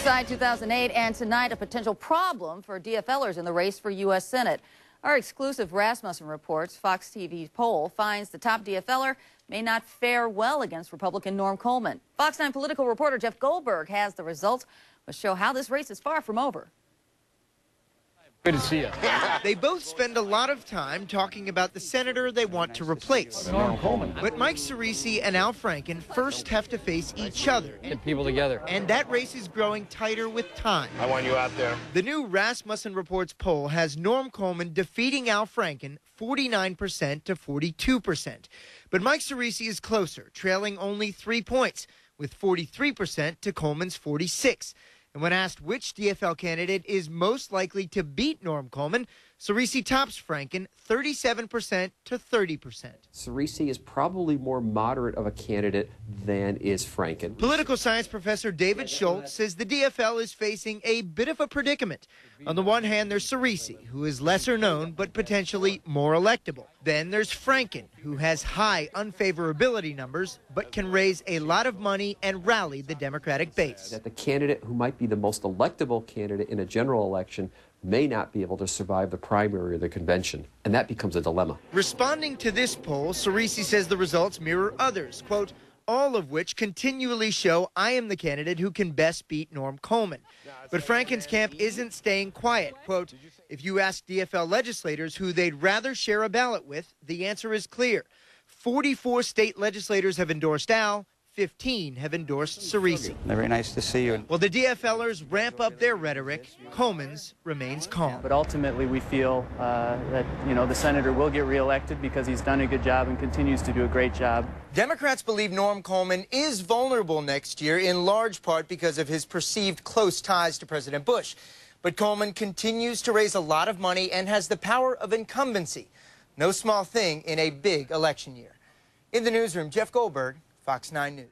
Riverside 2008, and tonight a potential problem for DFLers in the race for U.S. Senate. Our exclusive Rasmussen reports Fox TV's poll finds the top DFLer may not fare well against Republican Norm Coleman. Fox 9 political reporter Jeff Goldberg has the results, which show how this race is far from over. Good to see you. They both spend a lot of time talking about the senator they want to replace. Norm Coleman. But Mike Cerisi and Al Franken first have to face each other. Get people together. And that race is growing tighter with time. I want you out there. The new Rasmussen Reports poll has Norm Coleman defeating Al Franken 49% to 42%. But Mike Cerisi is closer, trailing only 3 points, with 43% to Coleman's 46%. And when asked which DFL candidate is most likely to beat Norm Coleman, Cerisi tops Franken 37% to 30%. Cerisi is probably more moderate of a candidate than is Franken. Political science professor David Schultz says the DFL is facing a bit of a predicament. On the one hand, there's Cerisi, who is lesser known but potentially more electable. Then there's Franken, who has high unfavorability numbers but can raise a lot of money and rally the Democratic base. That the candidate who might be the most electable candidate in a general election may not be able to survive the primary or the convention, and that becomes a dilemma. Responding to this poll, Cerisi says the results mirror others, quote, all of which continually show I am the candidate who can best beat Norm Coleman. But Franken's camp isn't staying quiet. Quote, if you ask DFL legislators who they'd rather share a ballot with, the answer is clear. 44 state legislators have endorsed Al, 15 have endorsed Cerisi. Very nice to see you. While the DFLers ramp up their rhetoric, Coleman's remains calm. But ultimately, we feel that, the senator will get reelected because he's done a good job and continues to do a great job. Democrats believe Norm Coleman is vulnerable next year, in large part because of his perceived close ties to President Bush. But Coleman continues to raise a lot of money and has the power of incumbency. No small thing in a big election year. In the newsroom, Jeff Goldberg, Fox 9 News.